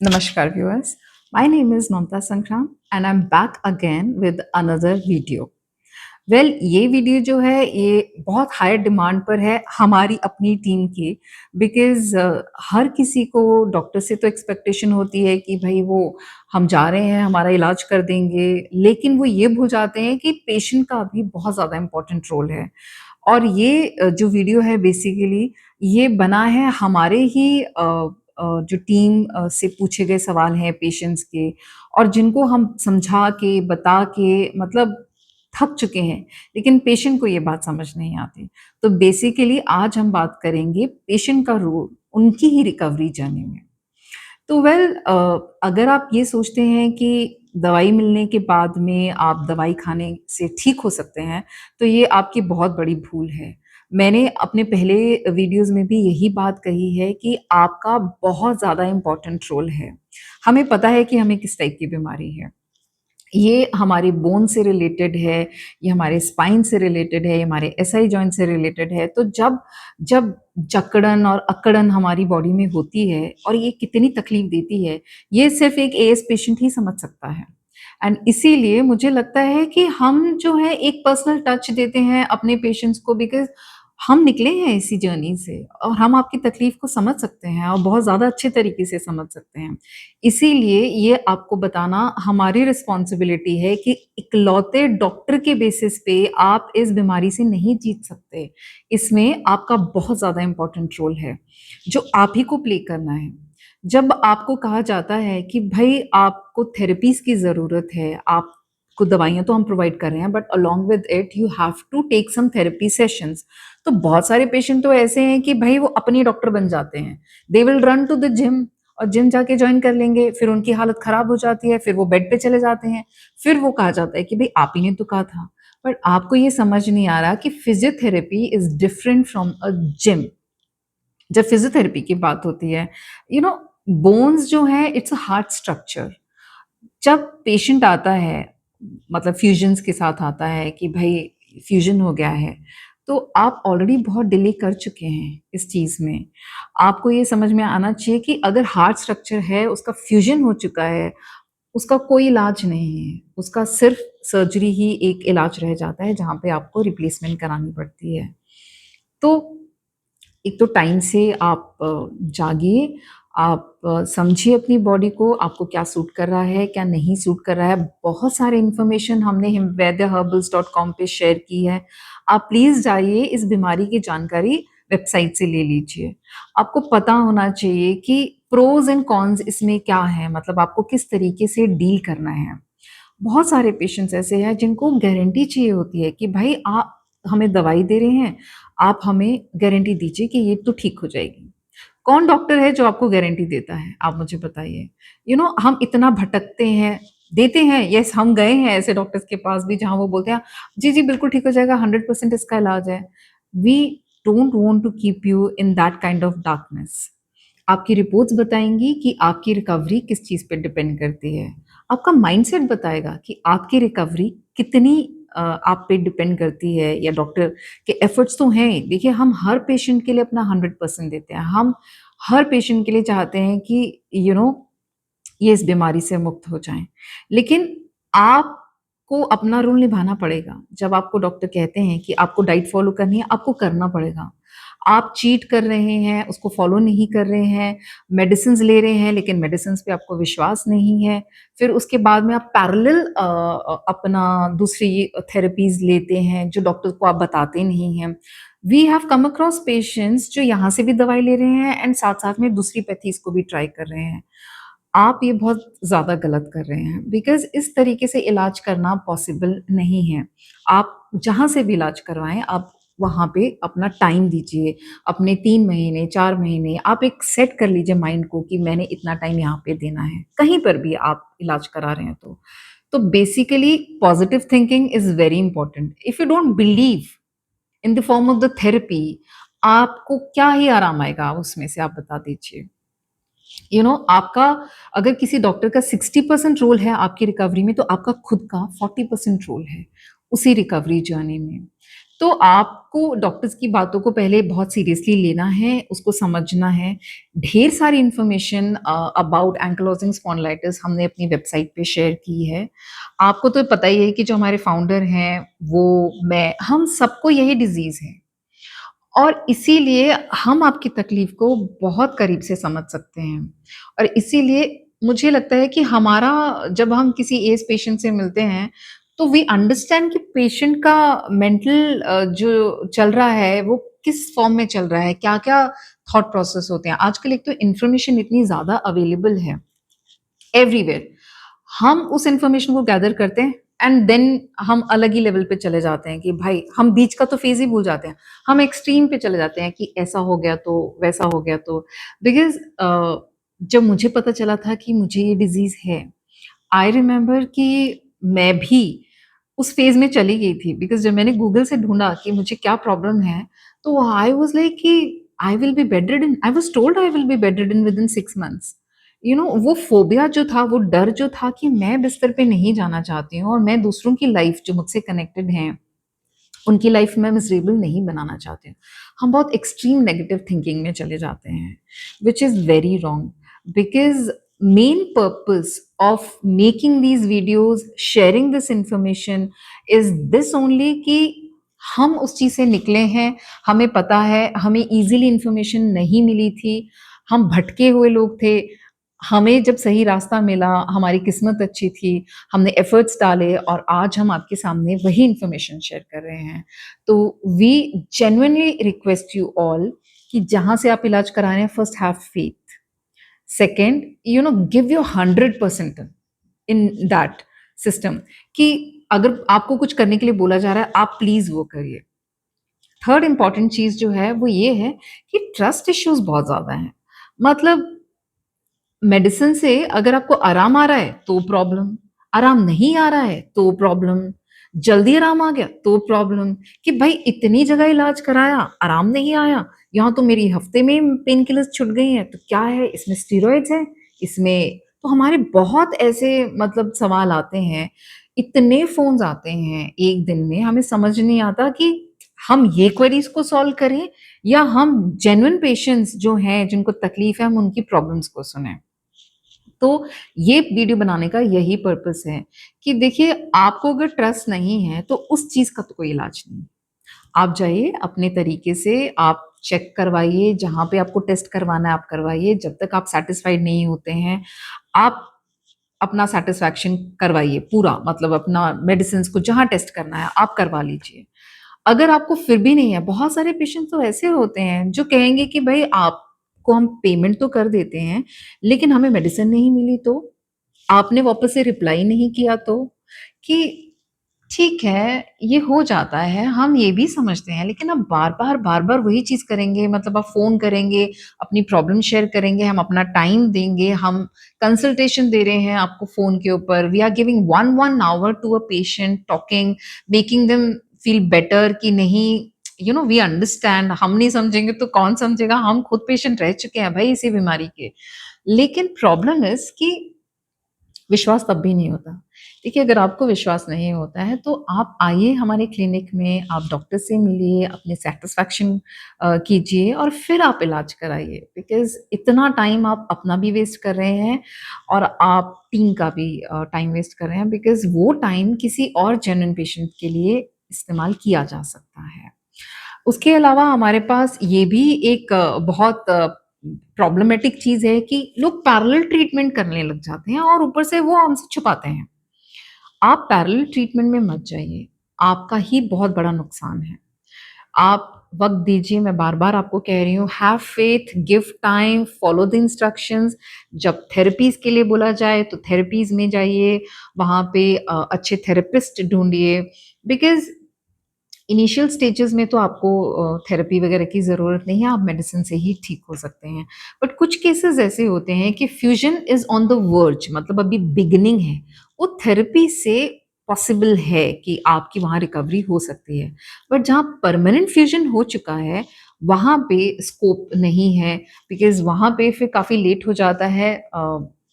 Namaskar viewers. My name is Mamta Sangram and I'm back again with another video. Well ये video जो है ये बहुत high demand पर है हमारी अपनी टीम की बिकॉज़ हर किसी को डॉक्टर से तो एक्सपेक्टेशन होती है कि भई वो हम जा रहे हैं, हमारा इलाज कर देंगे, लेकिन वो ये भूल जाते हैं कि पेशेंट का भी बहुत ज़्यादा इम्पोर्टेंट रोल है। और ये जो वीडियो है बेसिकली ये बना है हमारे ही जो टीम से पूछे गए सवाल हैं पेशेंट्स के और जिनको हम समझा के, बता के मतलब थक चुके हैं, लेकिन पेशेंट को ये बात समझ नहीं आती। तो बेसिकली आज हम बात करेंगे पेशेंट का रोल उनकी ही रिकवरी जर्नी में। तो अगर आप ये सोचते हैं कि दवाई मिलने के बाद में आप दवाई खाने से ठीक हो सकते हैं, तो ये आपकी बहुत बड़ी भूल है। मैंने अपने पहले वीडियोज़ में भी यही बात कही है कि आपका बहुत ज़्यादा इम्पोर्टेंट रोल है। हमें पता है कि हमें किस टाइप की बीमारी है। ये हमारे बोन से रिलेटेड है, ये हमारे स्पाइन से रिलेटेड है, ये हमारे एसआई जॉइंट से रिलेटेड है। तो जब जब जकड़न और अकड़न हमारी बॉडी में होती है और ये कितनी तकलीफ देती है, ये सिर्फ़ एक एएस पेशेंट ही समझ सकता है। एंड इसीलिए मुझे लगता है कि हम जो है एक पर्सनल टच देते हैं अपने पेशेंट्स को बिकॉज़ हम निकले हैं इसी जर्नी से और हम आपकी तकलीफ को समझ सकते हैं और बहुत ज़्यादा अच्छे तरीके से समझ सकते हैं। इसीलिए ये आपको बताना हमारी रिस्पॉन्सिबिलिटी है कि इकलौते डॉक्टर के बेसिस पे आप इस बीमारी से नहीं जीत सकते। इसमें आपका बहुत ज़्यादा इम्पोर्टेंट रोल है, जो आप ही को प्ले करना है। जब आपको कहा जाता है कि भई आपको थेरेपीज़ की ज़रूरत है, आपको दवाइयाँ तो हम प्रोवाइड कर रहे हैं but along with it you have to take some therapy sessions. तो बहुत सारे पेशेंट तो ऐसे हैं कि भई वो अपने डॉक्टर बन जाते हैं। They will run to the gym और जिम जाके जॉइन कर लेंगे, फिर उनकी हालत खराब हो जाती है, फिर वो बेड पे चले जाते हैं। फिर वो कहा जाता है कि भई आप ही ने तो कहा था। बट आपको ये समझ नहीं आ रहा कि physiotherapy is different from a gym. जब फिज़ियोथेरेपी की बात होती है, यू नो बोन्स जो हैं इट्स अ हार्ड स्ट्रक्चर। जब पेशेंट आता है मतलब फ्यूजन्स के साथ आता है कि भई फ्यूजन हो गया है, तो आप ऑलरेडी बहुत डिले कर चुके हैं इस चीज़ में। आपको ये समझ में आना चाहिए कि अगर हार्ट स्ट्रक्चर है, उसका फ्यूजन हो चुका है, उसका कोई इलाज नहीं है। उसका सिर्फ़ सर्जरी ही एक इलाज रह जाता है, जहाँ पे आपको रिप्लेसमेंट करानी पड़ती है। तो एक तो टाइम से आप जागिए, आप समझिए अपनी बॉडी को, आपको क्या सूट कर रहा है, क्या नहीं सूट कर रहा है। बहुत सारे इन्फॉर्मेशन हमने हिमवैद्यहर्बल्स.com पे शेयर की है। आप प्लीज़ जाइए, इस बीमारी की जानकारी वेबसाइट से ले लीजिए। आपको पता होना चाहिए कि प्रोज़ एंड कॉन्स इसमें क्या है, मतलब आपको किस तरीके से डील करना है। बहुत सारे पेशेंट्स ऐसे हैं जिनको गारंटी चाहिए होती है कि भाई आप हमें दवाई दे रहे हैं, आप हमें गारंटी दीजिए कि ये तो ठीक हो जाएगी। कौन डॉक्टर है जो आपको गारंटी देता है? आप मुझे बताइए। हम इतना भटकते हैं, देते हैं, येस हम गए हैं ऐसे डॉक्टर्स के पास भी जहाँ वो बोलते हैं, "जी, जी, बिल्कुल ठीक हो जाएगा, 100% इसका इलाज है।" We don't want to keep you in that kind of darkness. आपकी रिपोर्ट्स बताएँगी कि आपकी रिकवरी किस चीज़ पे डिपेंड करती है। आपका माइंडसेट बताएगा कि आपकी रिकवरी कितनी आप पे डिपेंड करती है या डॉक्टर के एफर्ट्स तो हैं। देखिए हम हर पेशेंट के लिए अपना 100% देते हैं। हम हर पेशेंट के लिए चाहते हैं कि यू नो ये इस बीमारी से मुक्त हो जाएँ। लेकिन आपको अपना रोल निभाना पड़ेगा। जब आपको डॉक्टर कहते हैं कि आपको डाइट फ़ॉलो करनी है, आपको करना पड़ेगा। आप चीट कर रहे हैं, उसको फ़ॉलो नहीं कर रहे हैं, मेडिसिन्स ले रहे हैं लेकिन मेडिसिन्स पे आपको विश्वास नहीं है। फिर उसके बाद में आप पैरेलल अपना दूसरी थेरेपीज़ लेते हैं जो डॉक्टर को आप बताते नहीं हैं। We have come across patients जो यहाँ से भी दवाई ले रहे हैं एंड साथ-साथ में दूसरी पैथीज़ को भी ट्राई कर रहे हैं। आप ये बहुत ज़्यादा गलत कर रहे हैं बिकॉज़ इस तरीके से इलाज करना पॉसिबल नहीं है। आप जहाँ से भी इलाज करवाएँ, आप वहाँ पे अपना टाइम दीजिए। अपने 3 महीने, 4 महीने आप एक सेट कर लीजिए माइंड को कि मैंने इतना टाइम यहाँ पे देना है, कहीं पर भी आप इलाज करा रहे हैं तो। तो basically positive thinking is very important. If you don't believe in the form of the therapy, आपको क्या ही आराम आएगा उसमें से आप बता दीजिए? आपका अगर किसी डॉक्टर का 60% रोल है आपकी रिकवरी में, तो आपका खुद का 40% रोल है, उसी रिकवरी जर्नी में। तो आपको डॉक्टर्स की बातों को पहले बहुत सीरियसली लेना है, उसको समझना है। ढेर सारी इन्फॉर्मेशन अबाउट एंकिलोजिंग स्पॉन्डिलाइटिस हमने अपनी वेबसाइट पे शेयर की है। आपको तो पता ही है कि जो हमारे फाउंडर हैं, वो, मैं, हम सबको यही डिज़ीज़ है और इसीलिए हम आपकी तकलीफ़ को बहुत करीब से समझ सकते हैं और इसीलिए मुझे लगता है कि हमारा जब हम किसी एज पेशेंट से मिलते हैं, तो वी अंडरस्टैंड कि पेशेंट का मेंटल जो चल रहा है, वो किस फॉर्म में चल रहा है, क्या-क्या थॉट प्रोसेस होते हैं। आजकल एक तो इन्फॉर्मेशन इतनी ज़्यादा अवेलेबल है एवरीवेयर। हम उस इन्फॉर्मेशन को गैदर करते हैं एंड देन हम अलग ही लेवल पे चले जाते हैं कि भाई हम बीच का तो फेज़ ही भूल जाते हैं। हम एक्सट्रीम पे चले जाते हैं कि ऐसा हो गया तो, वैसा हो गया तो। बिकॉज़ जब मुझे पता चला था कि मुझे ये डिज़ीज़ है, आई रिमेंबर कि मैं भी उस फ़ेज़ में चली गई थी बिकॉज़ जब मैंने गूगल से ढूँढा कि मुझे क्या प्रॉब्लम है, तो आई वाज़ लाइक कि I will be bedridden, I was told I will be bedridden within 6 months. You know वो फ़ोबिया जो था, वो डर जो था कि मैं बिस्तर पे नहीं जाना चाहती हूँ और मैं दूसरों की लाइफ़ जो मुझसे कनेक्टेड हैं, उनकी लाइफ़ में मिज़रेबल नहीं बनाना चाहती हूँ। हम बहुत एक्सट्रीम नेगेटिव थिंकिंग में चले जाते हैं, which is very wrong because main purpose of making these videos, sharing this information is this only कि हम उस चीज़ से निकले हैं, हमें पता है, हमें ईज़िली इन्फॉर्मेशन नहीं मिली थी, हम भटके हुए लोग थे, हमें जब सही रास्ता मिला, हमारी किस्मत अच्छी थी, हमने एफर्ट्स डाले और आज हम आपके सामने वही इन्फॉर्मेशन शेयर कर रहे हैं। तो we genuinely request you all कि जहाँ से आप इलाज करा रहे हैं, first have faith. Second, you know give your 100% in that system कि अगर आपको कुछ करने के लिए बोला जा रहा है, आप प्लीज़ वो करिए। थर्ड इम्पोर्टेंट चीज़ जो है, वो ये है कि ट्रस्ट इश्यूज़ बहुत ज़्यादा हैं। मतलब मेडिसिन से अगर आपको आराम आ रहा है तो प्रॉब्लम, आराम नहीं आ रहा है तो प्रॉब्लम, जल्दी आराम आ गया तो प्रॉब्लम कि भाई इतनी जगह इलाज कराया, आराम नहीं आया, यहाँ तो मेरी हफ्ते में पेन किलर्स छुट गई हैं, तो क्या है इसमें स्टेरॉइड्स हैं, इसमें तो हमारे बहुत ऐसे मतलब सवाल आते हैं, इतने फ़ोन्स आते हैं एक दिन में, हमें समझ नहीं आता कि हम ये क्वेरीज़ को सॉल्व करें या हम जेन्युइन पेशेंट्स जो हैं, जिनको तकलीफ़ है, हम उनकी प्रॉब्लम्स को सुनें। तो ये वीडियो बनाने का यही पर्पस है कि देखिए आपको अगर ट्रस्ट नहीं है तो उस चीज़ का तो कोई इलाज नहीं। आप जाइए अपने तरीके से आप चेक करवाइए, जहाँ पे आपको टेस्ट करवाना है आप करवाइए, जब तक आप सैटिस्फाइड नहीं होते हैं, आप अपना सैटिस्फैक्शन करवाइए पूरा मतलब अपना मेडिसिन्स को जहाँ टेस्ट करना है आप करवा लीजिए। अगर आपको फिर भी नहीं है, बहुत सारे पेशेंट तो ऐसे होते हैं जो कहेंगे कि भई आपको हम पेमेंट तो कर देते हैं, लेकिन हमें मेडिसिन नहीं मिली तो? आपने वापस से रिप्लाई नहीं किया तो? कि ठीक है, ये हो जाता है, हम ये भी समझते हैं, लेकिन आप बार-बार, बार-बार वही चीज़ करेंगे, मतलब आप फ़ोन करेंगे, अपनी प्रॉब्लम शेयर करेंगे, हम अपना टाइम देंगे, हम कंसल्टेशन दे रहे हैं आपको फ़ोन के ऊपर, we are giving 1 hour to a patient, talking, making them feel better कि नहीं, यू नो वी अंडरस्टैंड, हम नहीं समझेंगे तो कौन समझेगा? हम खुद पेशेंट रह चुके हैं भई इसी बीमारी के। लेकिन प्रॉब्लम इज़ कि विश्वास तब भी नहीं होता। देखिए, अगर आपको विश्वास नहीं होता है, तो आप आइए हमारे क्लिनिक में, आप डॉक्टर से मिलिए, अपनी सैटिस्फैक्शन कीजिए और फिर आप इलाज कराइए। बिकॉज़ इतना टाइम आप अपना भी वेस्ट कर रहे हैं और आप टीम का भी टाइम वेस्ट कर रहे हैं बिकॉज़ वो टाइम किसी और जेन्युइन पेशेंट के लिए इस्तेमाल किया जा सकता है। उसके अलावा हमारे पास ये भी एक बहुत प्रॉब्लमैटिक चीज़ है कि लोग पैरेलल ट्रीटमेंट करने लग जाते हैं और ऊपर से वो हमसे छुपाते हैं। आप पैरेलल ट्रीटमेंट में मत जाइए, आपका ही बहुत बड़ा नुकसान है। आप वक़्त दीजिए, मैं बार-बार आपको कह रही हूँ, have faith, give time, follow the instructions. जब थेरेपीज़ के लिए बोला जाए, तो थेरेपीज़ में जाइए, वहाँ पे अच्छे थेरेपिस्ट ढूँढिए बिकॉज़ इनिशियल स्टेजेस में तो आपको थेरेपी वगैरह की ज़रूरत नहीं है, आप मेडिसिन से ही ठीक हो सकते हैं। बट कुछ केसेज़ ऐसे होते हैं कि fusion is on the verge, मतलब अभी बिगिनिंग है, वो थेरेपी से पॉसिबल है कि आपकी वहाँ रिकवरी हो सकती है। बट जहाँ परमानेंट फ्यूज़न हो चुका है, वहाँ पे स्कोप नहीं है बिकॉज़ वहाँ पे फिर काफ़ी लेट हो जाता है।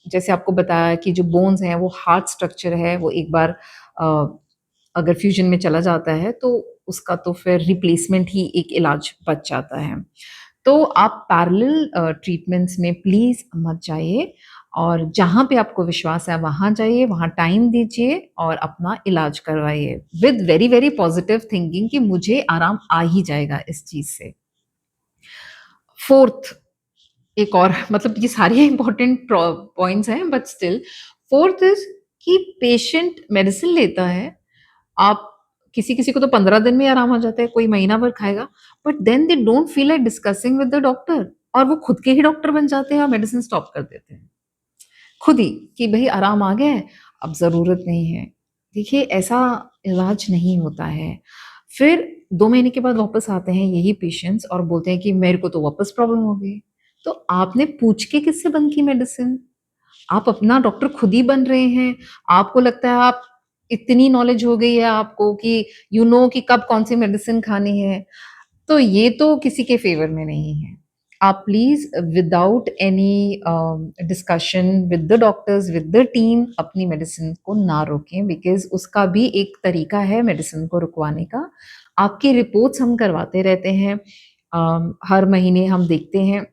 जैसे आपको बताया कि जो बोन्स हैं, वो हार्ड स्ट्रक्चर है, वो एक बार अ अगर फ्यूजन में चला जाता है तो उसका तो फिर रिप्लेसमेंट ही एक इलाज बच जाता है। तो आप पैरेलल ट्रीटमेंट्स में प्लीज़ मत जाइए और जहाँ पे आपको विश्वास है वहाँ जाइए, वहाँ टाइम दीजिए और अपना इलाज करवाइए with very, very positive thinking कि मुझे आराम आ ही जाएगा इस चीज़ से। 4th एक और मतलब ये सारे इम्पोर्टेंट पॉइंट्स हैं बट स्टिल 4th इज़ कि पेशेंट मेडिसिन लेता है, आप किसी-किसी को तो 15 दिन में आराम आ जाता है, कोई महीना भर खाएगा, but then they don't feel like discussing with the doctor और वो खुद के ही डॉक्टर बन जाते हैं और मेडिसिन स्टॉप कर देते हैं। खुद ही कि भई आराम आ गया है, अब ज़रूरत नहीं है। देखिए ऐसा इलाज नहीं होता है। फिर 2 महीने के बाद वापस आते हैं यही पेशेंट्स और बोलते हैं कि मेरे को तो वापस प्रॉब्लम हो गई। तो आपने पूछ के किससे बंद की मेडिसिन? आप अपना डॉक्टर खुद ही बन रहे हैं। आपको लगता है आप इतनी नॉलेज हो गई है आपको कि यू नो कि कब कौन-सी मेडिसिन खानी है। तो ये तो किसी के फ़ेवर में नहीं है। आप please without any discussion with the doctors, with the team अपनी मेडिसिन को ना रोकें बिकॉज़ उसका भी एक तरीका है मेडिसिन को रुकवाने का। आपकी रिपोर्ट्स हम करवाते रहते हैं। हर महीने हम देखते हैं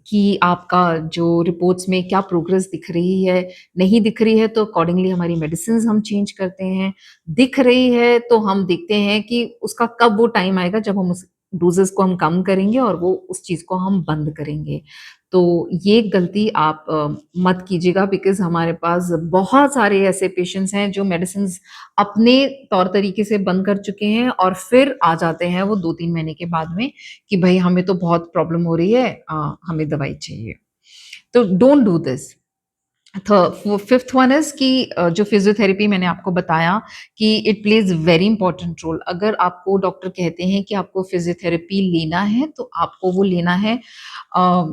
कि आपका जो रिपोर्ट्स में क्या प्रोग्रेस दिख रही है, नहीं दिख रही है तो अकॉर्डिंगली हमारी मेडिसिन्स हम चेंज करते हैं। दिख रही है तो हम देखते हैं कि उसका कब वो टाइम आएगा जब हम उस डोज़ेज़ को हम कम करेंगे और वो उस चीज़ को हम बंद करेंगे। तो ये गलती आप मत कीजिएगा बिकॉज़ हमारे पास बहुत सारे ऐसे पेशेंट्स हैं जो मेडिसिन्स अपने तौर तरीके से बंद कर चुके हैं और फिर आ जाते हैं वो 2-3 महीने के बाद में कि भई हमें तो बहुत प्रॉब्लम हो रही है हमें दवाई चाहिए। तो don't do this. Fifth one is कि जो फिज़ियोथेरेपी मैंने आपको बताया कि it plays very important role. अगर आपको डॉक्टर कहते हैं कि आपको फिज़ियोथेरेपी लेना है, तो आपको वो लेना है। अ,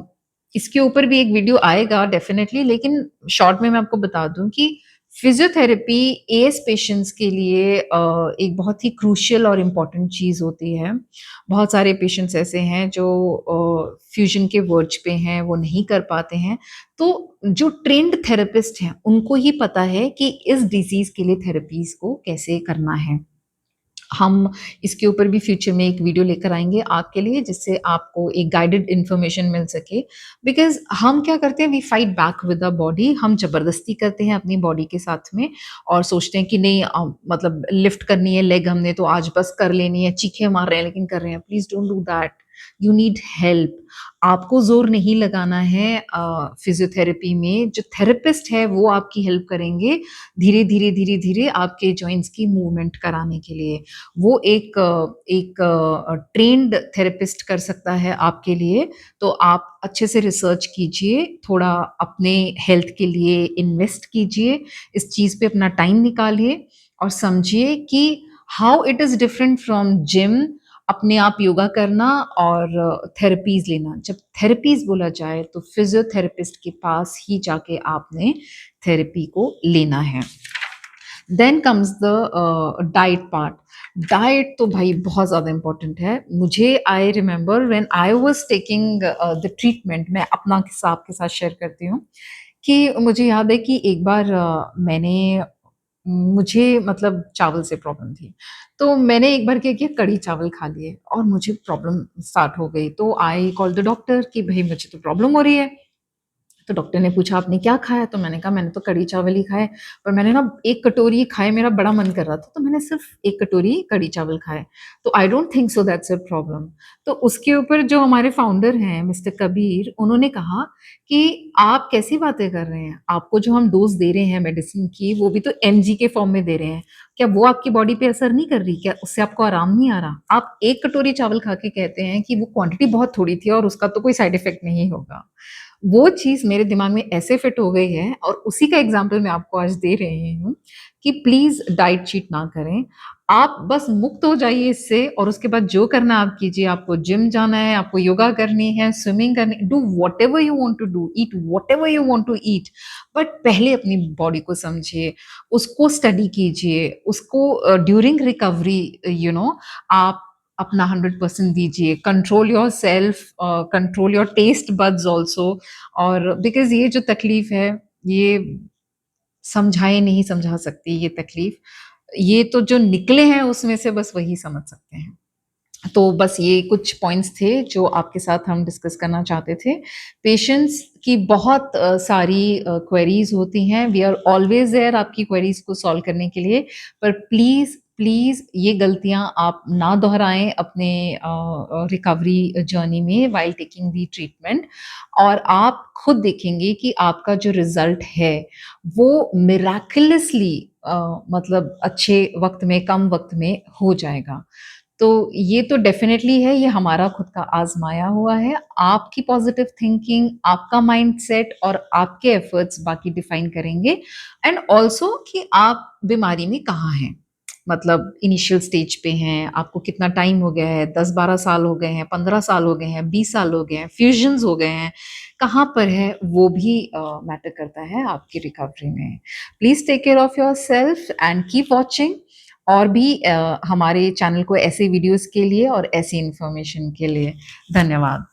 इसके ऊपर भी एक वीडियो आएगा डेफ़िनेटली लेकिन शॉर्ट में मैं आपको बता दूँ कि फिज़ियोथेरेपी एएस पेशेंट्स के लिए एक बहुत ही क्रूशियल और इम्पोर्टेंट चीज़ होती है। बहुत सारे पेशेंट्स ऐसे हैं जो फ्यूजन के वर्ज पे हैं, वो नहीं कर पाते हैं। तो जो ट्रेन्ड थेरेपिस्ट हैं, उनको ही पता है कि इस डिज़ीज़ के लिए थेरेपीज़ को कैसे करना है। हम इसके ऊपर भी फ्यूचर में एक वीडियो लेकर आएँगे आपके लिए जिससे आपको एक गाइडेड इन्फॉर्मेशन मिल सके। बिकॉज़ हम क्या करते हैं we fight back with the body हम ज़बरदस्ती करते हैं अपनी बॉडी के साथ में और सोचते हैं कि नहीं मतलब लिफ्ट करनी है लेग हमने तो आज बस कर लेनी है, चीखें मार रहे हैं लेकिन कर रहे हैं। Please don't do that. You need help. आपको ज़ोर नहीं लगाना है फिज़ियोथेरेपी में, जो थेरेपिस्ट है वो आपकी हेल्प करेंगे धीरे-धीरे, धीरे-धीरे आपके जॉइंट्स की मूवमेंट कराने के लिए। वो एक ट्रेन्ड थेरेपिस्ट कर सकता है आपके लिए, तो आप अच्छे से रिसर्च कीजिए, थोड़ा अपने हेल्थ के लिए इन्वेस्ट कीजिए, इस चीज़ पे अपना टाइम निकालिए और समझिए कि how it is different from gym अपने आप योगा करना और थेरेपीज़ लेना। जब थेरेपीज़ बोला जाए तो फिज़ियोथेरेपिस्ट के पास ही जाके आपने थेरेपी को लेना है। Then comes the diet part. Diet तो भाई बहुत ज़्यादा इम्पोर्टेंट है। मुझे I remember when I was taking the treatment मैं अपना किस्सा आपके साथ शेयर करती हूँ, कि मुझे याद है कि एक बार मुझे मतलब चावल से प्रॉब्लम थी। तो मैंने एक बार क्या किया कढ़ी चावल खा लिए और मुझे प्रॉब्लम स्टार्ट हो गई। तो आई कॉल्ड द डॉक्टर कि भई मुझे तो प्रॉब्लम हो रही है। तो डॉक्टर ने पूछा आपने क्या खाया? तो मैंने कहा मैंने तो कढ़ी चावल ही खाए, पर मैंने ना 1 कटोरी खाए मेरा बड़ा मन कर रहा था, तो मैंने सिर्फ़ 1 कटोरी कढ़ी चावल खाए। तो I don't think so that's a problem. तो उसके ऊपर जो हमारे फाउंडर हैं मिस्टर कबीर, उन्होंने कहा कि आप कैसी बातें कर रहे हैं? आपको जो हम डोज़ दे रहे हैं मेडिसिन की, वो भी तो एमजी के फॉर्म में दे रहे हैं। क्या वो आपकी बॉडी पे असर नहीं कर रही? क्या उससे आपको आराम नहीं आ रहा? आप 1 कटोरी चावल खा के कहते हैं कि वो क्वांटिटी बहुत थोड़ी थी और उसका तो कोई साइड इफ़ेक्ट नहीं होगा। वो चीज़ मेरे दिमाग में ऐसे फिट हो गई है और उसी का एग्ज़ाम्पल मैं आपको आज दे रही हूँ कि प्लीज़ डाइट चीट ना करें। आप बस मुक्त हो जाइए इससे और उसके बाद जो करना आप कीजिए। आपको जिम जाना है, आपको योगा करनी है, स्विमिंग करनी do whatever you want to do, eat whatever you want to eat. But पहले अपनी बॉडी को समझिए, उसको स्टडी कीजिए, उसको ड्यूरिंग रिकवरी आप अपना 100% दीजिए। Control yourself control your taste buds also और बिकॉज़ ये जो तकलीफ़ है, ये समझाए नहीं समझा सकती ये तकलीफ़। ये तो जो निकले हैं उसमें से बस वही समझ सकते हैं। तो बस ये कुछ पॉइंट्स थे जो आपके साथ हम डिस्कस करना चाहते थे। पेशेंस की बहुत सारी क्वेरीज़ होती हैं, वी आर ऑलवेज़ देयर आपकी क्वेरीज़ को सॉल्व करने के लिए, पर प्लीज़, प्लीज़ ये गलतियाँ आप ना दोहराएँ अपने रिकवरी जर्नी में व्हाइल टेकिंग द ट्रीटमेंट, और आप खुद देखेंगे कि आपका जो रिज़ल्ट है, वो मिरेकलसली मतलब अच्छे वक़्त में, कम वक़्त में हो जाएगा। तो ये तो डेफ़िनेटली है, ये हमारा खुद का आज़माया हुआ है। आपकी पॉज़िटिव थिंकिंग, आपका माइंडसेट और आपके एफ़र्ट्स बाकी डिफ़ाइन करेंगे, एंड ऑल्सो कि आप बीमारी में कहाँ हैं। मतलब इनिशियल स्टेज पे हैं, आपको कितना टाइम हो गया है, 10-12 साल हो गए हैं, 15 साल हो गए हैं, 20 साल हो गए हैं, फ्यूजन्स हो गए हैं, कहाँ पर है वो भी मैटर करता है आपकी रिकवरी में। Please take care of yourself and keep watching, और भी हमारे चैनल को ऐसे वीडियोज़ के लिए और ऐसी इन्फॉर्मेशन के लिए धन्यवाद।